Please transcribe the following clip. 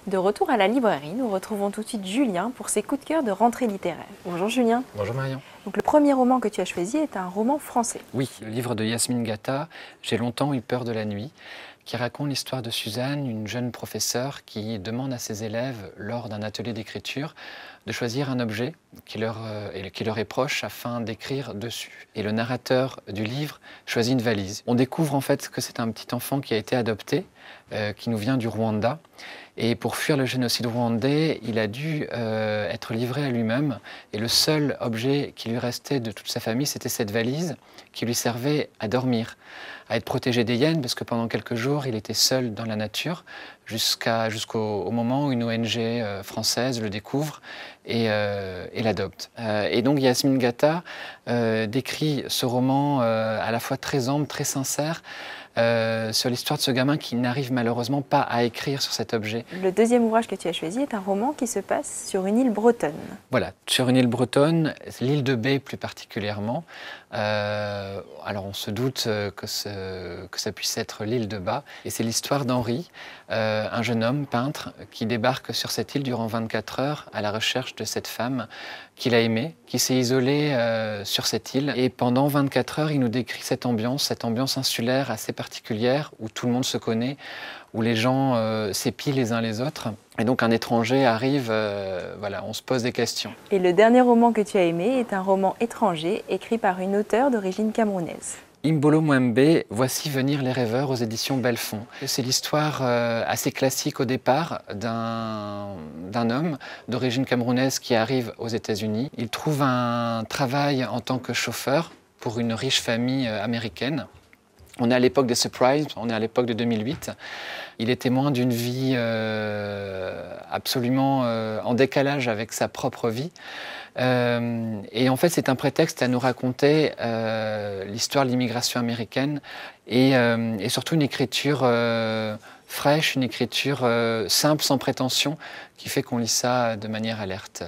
De retour à la librairie, nous retrouvons tout de suite Julien pour ses coups de cœur de rentrée littéraire. Bonjour Julien. Bonjour Marion. Donc le premier roman que tu as choisi est un roman français. Oui, le livre de Yasmine Gata, J'ai longtemps eu peur de la nuit, qui raconte l'histoire de Suzanne, une jeune professeure qui demande à ses élèves, lors d'un atelier d'écriture, de choisir un objet qui leur est proche afin d'écrire dessus. Et le narrateur du livre choisit une valise. On découvre en fait que c'est un petit enfant qui a été adopté, qui nous vient du Rwanda. Et pour fuir le génocide rwandais, il a dû être livré à lui-même. Et le seul objet qui lui restait de toute sa famille, c'était cette valise qui lui servait à dormir, à être protégé des hyènes, parce que pendant quelques jours, il était seul dans la nature, jusqu'au moment où une ONG française le découvre et l'adopte. Et donc Yasmine Gata décrit ce roman à la fois très ample, très sincère, sur l'histoire de ce gamin qui n'arrive malheureusement pas à écrire sur cet objet. Le deuxième ouvrage que tu as choisi est un roman qui se passe sur une île bretonne. Voilà, sur une île bretonne, l'île de Bé plus particulièrement. Alors on se doute que ça puisse être l'île de Bas. Et c'est l'histoire d'Henri, un jeune homme peintre qui débarque sur cette île durant 24 heures à la recherche de cette femme qu'il a aimée, qui s'est isolée sur cette île. Et pendant 24 heures, il nous décrit cette ambiance insulaire assez particulière où tout le monde se connaît, où les gens s'épient les uns les autres. Et donc un étranger arrive, voilà, on se pose des questions. Et le dernier roman que tu as aimé est un roman étranger écrit par une auteure d'origine camerounaise. Imbolo Mwembe, Voici venir les rêveurs aux éditions Belfond. C'est l'histoire assez classique au départ d'un homme d'origine camerounaise qui arrive aux États-Unis. Il trouve un travail en tant que chauffeur pour une riche famille américaine. On est à l'époque des subprimes, on est à l'époque de 2008. Il est témoin d'une vie absolument en décalage avec sa propre vie. Et en fait, c'est un prétexte à nous raconter l'histoire de l'immigration américaine et surtout une écriture fraîche, une écriture simple, sans prétention, qui fait qu'on lit ça de manière alerte.